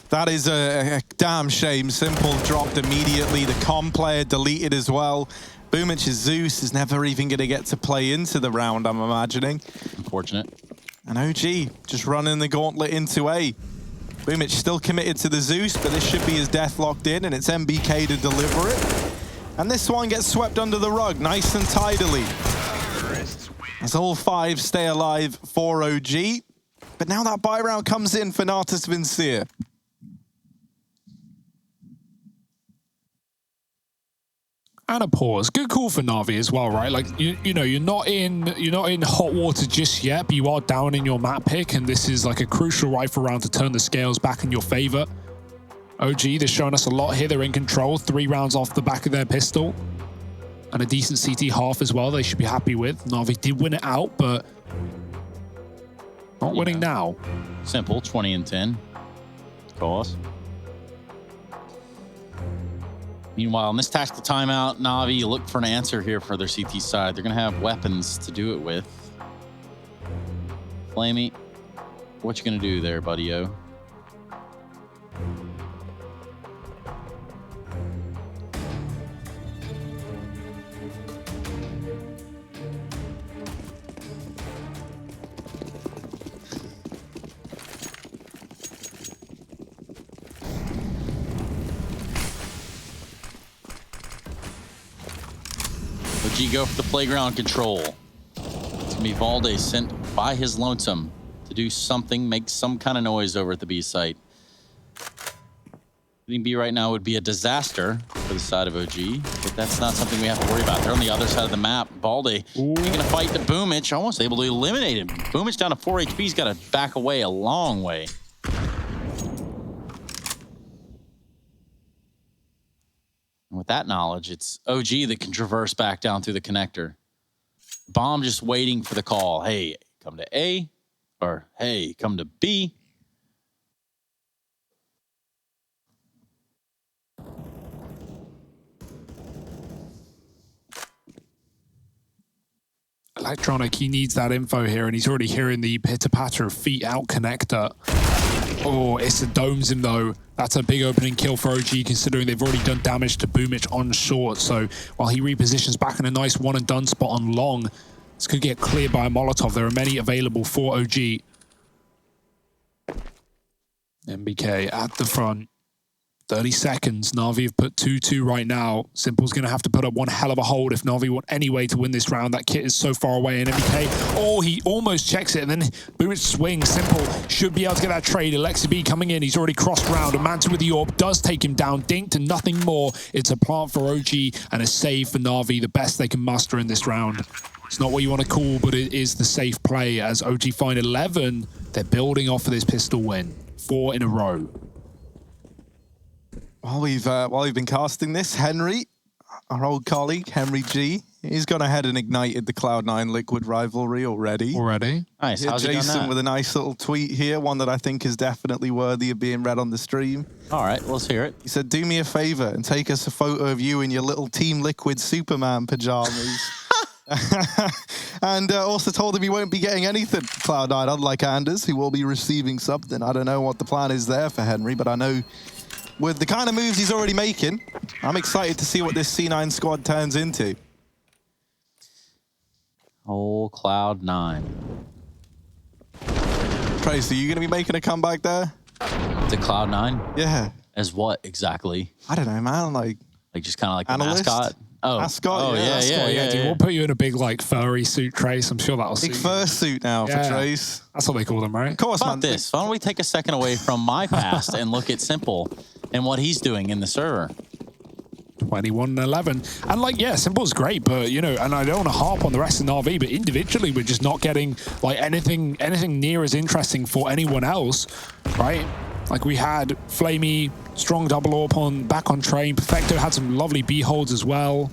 That is a damn shame. Simple dropped immediately. The comm player deleted as well. Boomich's Zeus is never even going to get to play into the round, I'm imagining. Unfortunate. And OG just running the gauntlet into A. Boomich still committed to the Zeus, but this should be his death locked in, and it's MBK to deliver it. And this one gets swept under the rug, nice and tidily. As all 5 stay alive for OG. But now that buy round comes in for Natus Vincere. And a pause. Good call for Na'Vi as well, right? Like you know, you're not in hot water just yet, but you are down in your map pick, and this is like a crucial rifle round to turn the scales back in your favor. OG, they're showing us a lot here. They're in control. 3 rounds off the back of their pistol. And a decent CT half as well they should be happy with. Na'Vi did win it out, but not winning now. Simple, 20 and 10. Of course. Meanwhile, in this tactical timeout, Na'Vi look for an answer here for their CT side. They're going to have weapons to do it with. Flamey, what you going to do there, buddy-o? OG go for the playground control. It's gonna be Valde sent by his lonesome to do something, make some kind of noise over at the B site. Hitting B right now would be a disaster for the side of OG, but that's not something we have to worry about. They're on the other side of the map. Valde taking a fight to Boomich, almost able to eliminate him. Boomich down to 4 HP. He's got to back away a long way. And with that knowledge, it's OG that can traverse back down through the connector. Bomb just waiting for the call. Hey, come to A, or hey, come to B. Electronic, he needs that info here, and he's already hearing the pitter-patter of feet out connector. Oh, it's a domes him though. That's a big opening kill for OG, considering they've already done damage to Boomich on short. So while he repositions back in a nice one and done spot on long, this could get cleared by a Molotov. There are many available for OG. MBK at the front. 30 seconds. Na'Vi have put 2-2 right now. Simple's going to have to put up one hell of a hold if Na'Vi want any way to win this round. That kit is so far away, and MBK, oh, he almost checks it, and then Boomich swings. Simple should be able to get that trade. Alexi B coming in. He's already crossed round. A Manta with the AWP does take him down. Dinked and nothing more. It's a plant for OG and a save for Na'Vi, the best they can muster in this round. It's not what you want to call, but it is the safe play as OG find 11. They're building off of this pistol win. 4 in a row. While we've been casting this, Henry, our old colleague, Henry G, he's gone ahead and ignited the Cloud9 Liquid rivalry already. Nice. How's he done Jason that? with a nice little tweet here, one that I think is definitely worthy of being read on the stream. All right, let's hear it. He said, do me a favor and take us a photo of you in your little Team Liquid Superman pajamas. And also told him he won't be getting anything from Cloud9, unlike Anders, who will be receiving something. I don't know what the plan is there for Henry, but I know with the kind of moves he's already making, I'm excited to see what this C9 squad turns into. Oh, Cloud9. Trace, are you going to be making a comeback there? To Cloud9? Yeah. As what exactly? I don't know, man. Like just kind of like the analyst? mascot? Oh, Mascot, oh yeah, yeah. Dude, we'll put you in a big, like, furry suit, Trace. I'm sure that'll big suit you. fursuit now for Trace. That's what they call them, right? Of course, How man. about this? Why don't we take a second away from my past and look at Simple? and what he's doing in the server. 21-11. And like, yeah, Simple's great, but you know, and I don't want to harp on the rest of Na'Vi, but individually we're just not getting like anything near as interesting for anyone else, right? Like we had Flamey, strong double AWP on back on train. Perfecto had some lovely B holds as well.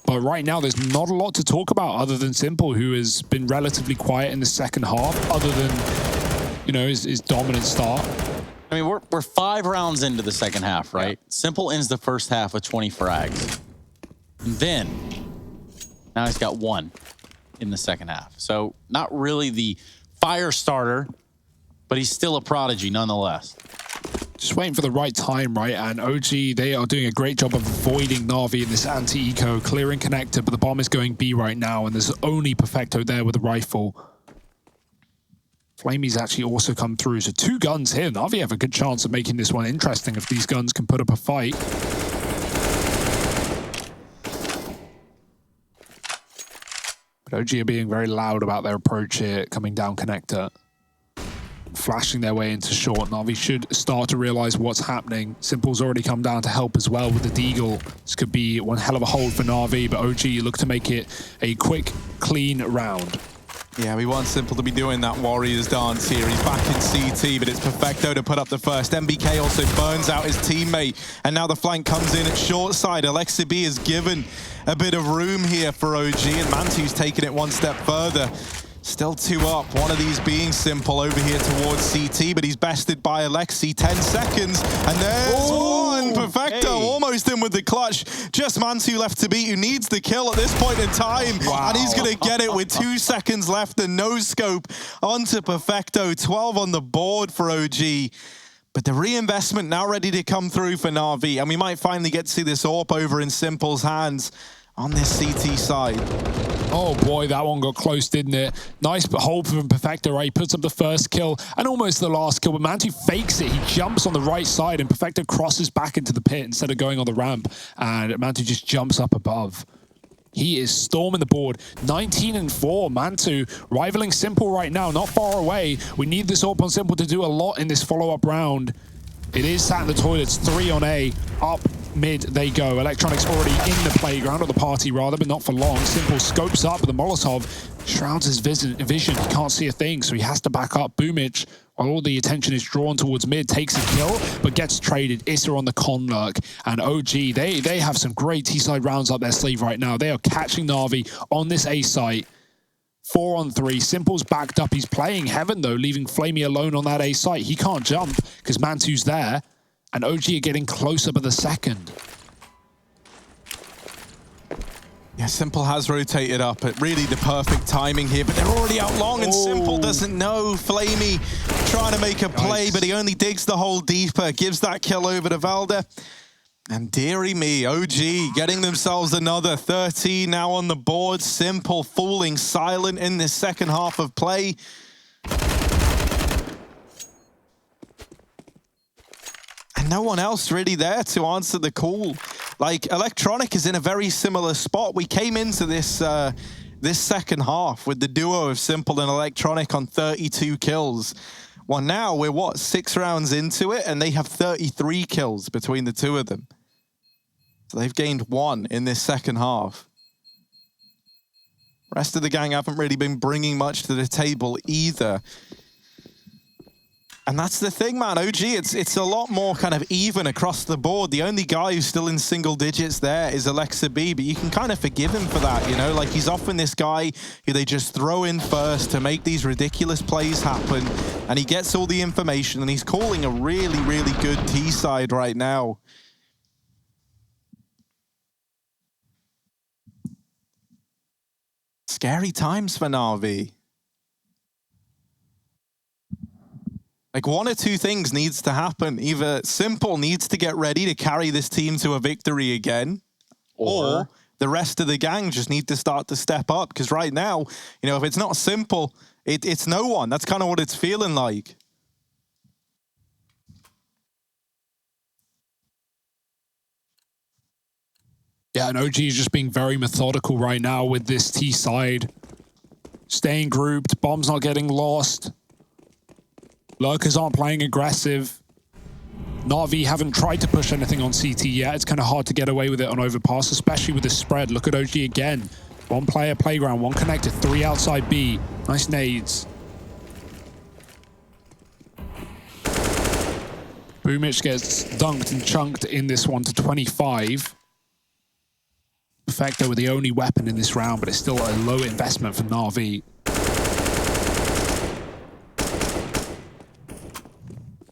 But right now there's not a lot to talk about other than Simple, who has been relatively quiet in the second half, other than, you know, his dominant start. I mean, we're 5 rounds into the second half, right? Yeah. Simple ends the first half with 20 frags. And then, now he's got 1 in the second half. So, not really the fire starter, but he's still a prodigy nonetheless. Just waiting for the right time, right? And OG, they are doing a great job of avoiding Na'Vi in this anti-eco, clearing connector, but the bomb is going B right now, and there's only Perfecto there with a rifle. Flamey's actually also come through, so 2 guns here. Na'Vi have a good chance of making this one interesting if these guns can put up a fight. But OG are being very loud about their approach here, coming down connector. Flashing their way into short. Na'Vi should start to realize what's happening. Simple's already come down to help as well with the Deagle. This could be one hell of a hold for Na'Vi, but OG look to make it a quick, clean round. Yeah, we want Simple to be doing that Warriors dance here. He's back in CT, but it's Perfecto to put up the first. MBK also burns out his teammate, and now the flank comes in at short side. Alexa B is given a bit of room here for OG, and Mantu's taking it one step further. Still 2 up, one of these being Simple over here towards CT, but he's bested by Alexi. 10 seconds, and there's one. Perfecto, almost in with the clutch. Just Mantu left to beat, who needs the kill at this point in time. Wow. And he's going to get it with 2 seconds left and no scope onto Perfecto. 12 on the board for OG. But the reinvestment now ready to come through for Na'Vi, and we might finally get to see this AWP over in Simple's hands on this CT side. Oh boy, that one got close, didn't it? Nice hold from Perfecto, right? He puts up the first kill and almost the last kill, but Mantu fakes it. He jumps on the right side and Perfecto crosses back into the pit instead of going on the ramp, and Mantu just jumps up above. He is storming the board. 19-4, Mantu rivaling Simple right now, not far away. We need this AWP on Simple to do a lot in this follow-up round. It is sat in the toilets, 3 on A, up mid they go. Electronics already in the playground, or the party rather, but not for long. Simple scopes up with the Molotov, shrouds his vision. He can't see a thing, so he has to back up. Boomich, while all the attention is drawn towards mid, takes a kill, but gets traded. Issa on the con lurk, and OG, they have some great T-side rounds up their sleeve right now. They are catching Na'Vi on this A site. 4 on 3. Simple's backed up. He's playing heaven, though, leaving Flamey alone on that A site. He can't jump because Mantu's there, and OG are getting closer by the second. Yeah, Simple has rotated up at really the perfect timing here, but they're already out long, and Simple doesn't know. Flamey trying to make a play, but he only digs the hole deeper, gives that kill over to Valda. And dearie me, OG getting themselves another 13 now on the board. Simple falling silent in this second half of play. And no one else really there to answer the call. Like, Electronic is in a very similar spot. We came into this this second half with the duo of Simple and Electronic on 32 kills. Well, now we're, what, 6 rounds into it, and they have 33 kills between the two of them. So they've gained 1 in this second half. Rest of the gang haven't really been bringing much to the table either. And that's the thing, man. OG, it's a lot more kind of even across the board. The only guy who's still in single digits there is Alexa B, but you can kind of forgive him for that, you know? Like, he's often this guy who they just throw in first to make these ridiculous plays happen, and he gets all the information, and he's calling a really, really good T-side right now. Scary times for Na'Vi. Like, 1 or 2 things needs to happen. Either Simple needs to get ready to carry this team to a victory again, or the rest of the gang just need to start to step up. Because right now, you know, if it's not Simple, it's no one. That's kind of what it's feeling like. Yeah, and OG is just being very methodical right now with this T side. Staying grouped, bombs not getting lost. Lurkers aren't playing aggressive. Na'Vi haven't tried to push anything on CT yet. It's kind of hard to get away with it on Overpass, especially with the spread. Look at OG again. One player playground, one connected, 3 outside B. Nice nades. Boomich gets dunked and chunked in this one to 25. Perfecto with the only weapon in this round, but it's still a low investment for Na'Vi.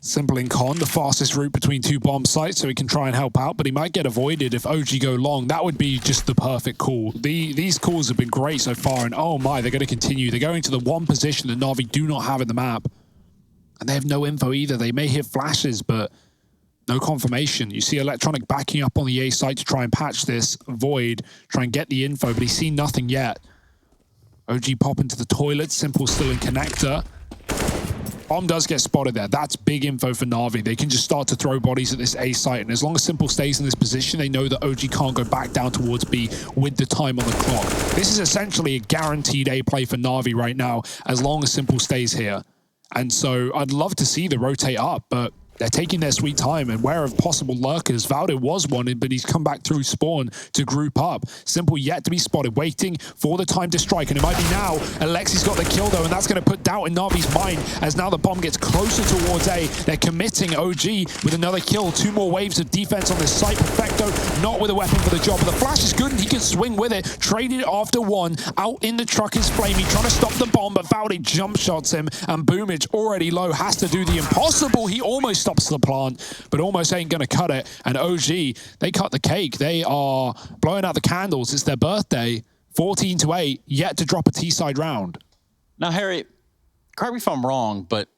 Simple in con, the fastest route between 2 bomb sites, so he can try and help out, but he might get avoided if OG go long. That would be just the perfect call. These calls have been great so far, and oh my, they're going to continue. They're going to the one position that Na'Vi do not have in the map. And they have no info either. They may hit flashes, but no confirmation. You see Electronic backing up on the A site to try and patch this void, try and get the info, but he's seen nothing yet. OG pop into the toilet, Simple still in connector. Bomb does get spotted there. That's big info for Na'Vi. They can just start to throw bodies at this A site, and as long as Simple stays in this position, they know that OG can't go back down towards B with the time on the clock. This is essentially a guaranteed A play for Na'Vi right now, as long as Simple stays here. And so I'd love to see the rotate up, but they're taking their sweet time and aware of possible lurkers. Valde was one, but he's come back through spawn to group up. Simple yet to be spotted, waiting for the time to strike, and it might be now. Alexi's got the kill though, and that's going to put doubt in Na'Vi's mind as now the bomb gets closer towards A. They're committing OG with another kill. 2 more waves of defense on this site. Perfecto not with a weapon for the job, but the flash is good and he can swing with it. Traded it after 1. Out in the truck is Flamey trying to stop the bomb, but Valde jump shots him, and Boomich already low has to do the impossible. He almost stops the plant, but almost ain't gonna cut it. And OG, they cut the cake. They are blowing out the candles. It's their birthday. 14-8, yet to drop a T-side round. Now, Harry, correct me if I'm wrong, but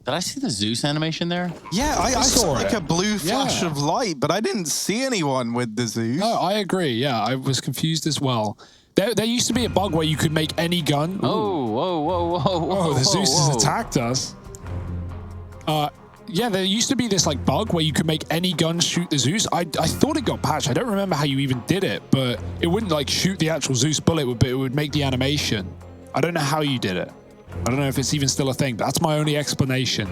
did I see the Zeus animation there? Yeah, I saw like a blue flash of light, but I didn't see anyone with the Zeus. No, I agree. Yeah, I was confused as well. There used to be a bug where you could make any gun. Oh, whoa, whoa, whoa, whoa. Oh, the Zeus has attacked us. Yeah, there used to be this like bug where you could make any gun shoot the Zeus. I thought it got patched. I don't remember how you even did it, but it wouldn't like shoot the actual Zeus bullet, but it would make the animation. I don't know how you did it. I don't know if it's even still a thing. That's my only explanation.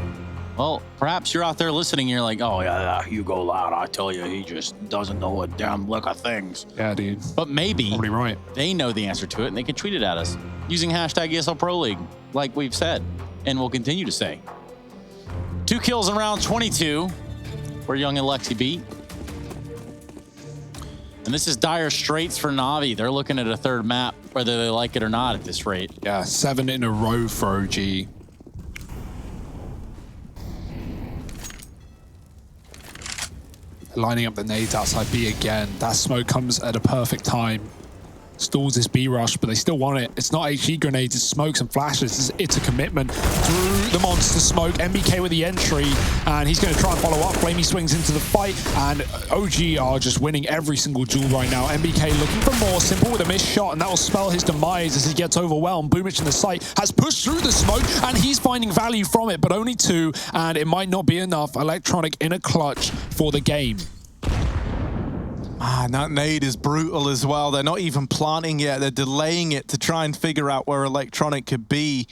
Well, perhaps you're out there listening and you're like, oh, yeah, Hugo Loud, I tell you, he just doesn't know a damn lick of things. Yeah, dude. But maybe Probably right. they know the answer to it and they can tweet it at us using hashtag ESL Pro League, like we've said, and we'll continue to say. 2 kills in round 22, where Young and Lexi beat. And this is dire straits for Na'Vi. They're looking at a 3rd map, whether they like it or not at this rate. Yeah, 7 in a row for OG. Lining up the nades outside B again. That smoke comes at a perfect time. Stalls this B rush, but they still want it. It's not HE grenades, it's smokes and flashes. It's a commitment through the monster smoke. MBK with the entry, and he's going to try and follow up. Flamey swings into the fight, and OG are just winning every single duel right now. MBK looking for more. Simple with a missed shot, and that will spell his demise as he gets overwhelmed. Boomich in the site has pushed through the smoke, and he's finding value from it, but only 2, and it might not be enough. Electronic in a clutch for the game. And that nade is brutal as well. They're not even planting yet. They're delaying it to try and figure out where Electronic could be.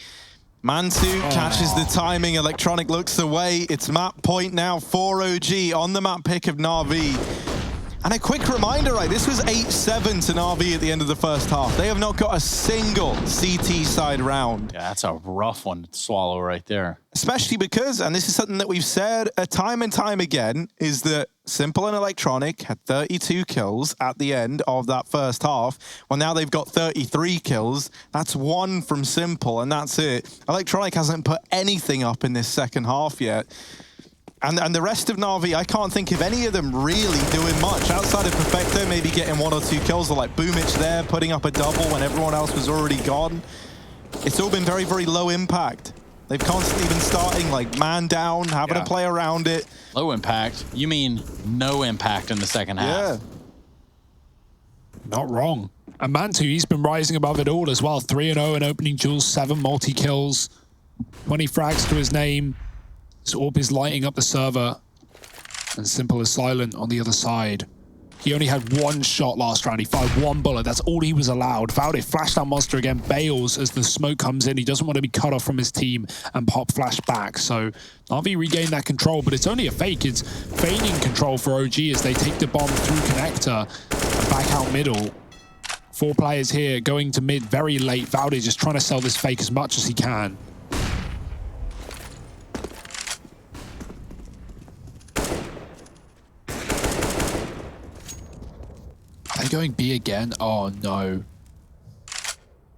Mansu catches the timing. Electronic looks away. It's map point now for OG on the map pick of Na'Vi. And a quick reminder, right? This was 8-7 to Na'Vi at the end of the first half. They have not got a single CT side round. Yeah, that's a rough one to swallow right there. Especially because, and this is something that we've said time and time again, is that Simple and Electronic had 32 kills at the end of that first half. Well, now they've got 33 kills. That's 1 from Simple, and that's it. Electronic hasn't put anything up in this second half yet. And the rest of Na'Vi, I can't think of any of them really doing much. Outside of Perfecto, maybe getting 1 or 2 kills, or like Boomich there, putting up a double when everyone else was already gone. It's all been very, very low impact. They've constantly been starting like man down, having to play around it. Low impact? You mean no impact in the second half? Yeah. Not wrong. And Mantu, he's been rising above it all as well. 3-0 in opening duels, 7 multi-kills, 20 frags to his name. This AWP is lighting up the server. And Simple is silent on the other side. He only had one shot last round. He fired one bullet. That's all he was allowed. Valde flashed down Monster again, bails as the smoke comes in. He doesn't want to be cut off from his team and pop flash back. So Na'Vi regained that control, but it's only a fake. It's feigning control for OG as they take the bomb through connector and back out middle. 4 players here going to mid very late. Valde just trying to sell this fake as much as he can. Are they going B again? Oh no.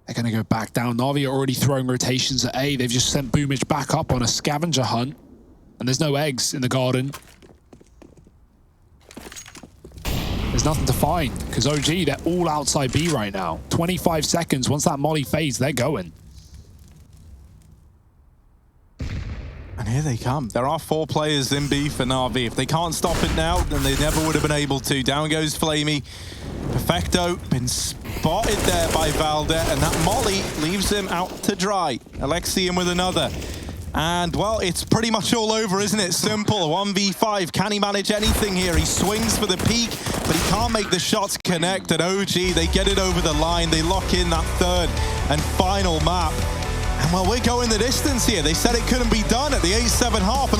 They're going to go back down. Na'Vi are already throwing rotations at A. They've just sent Boomage back up on a scavenger hunt. And there's no eggs in the garden. There's nothing to find because OG, they're all outside B right now. 25 seconds. Once that molly fades, they're going. And here they come. There are 4 players in B for Na'Vi. If they can't stop it now, then they never would have been able to. Down goes Flamey. Perfecto been spotted there by Valde, and that molly leaves him out to dry. Alexium with another. And, well, it's pretty much all over, isn't it? Simple, 1v5. Can he manage anything here? He swings for the peak, but he can't make the shots connect. At OG, they get it over the line. They lock in that 3rd and final map. And, well, we're going the distance here. They said it couldn't be done at the 8-7 half.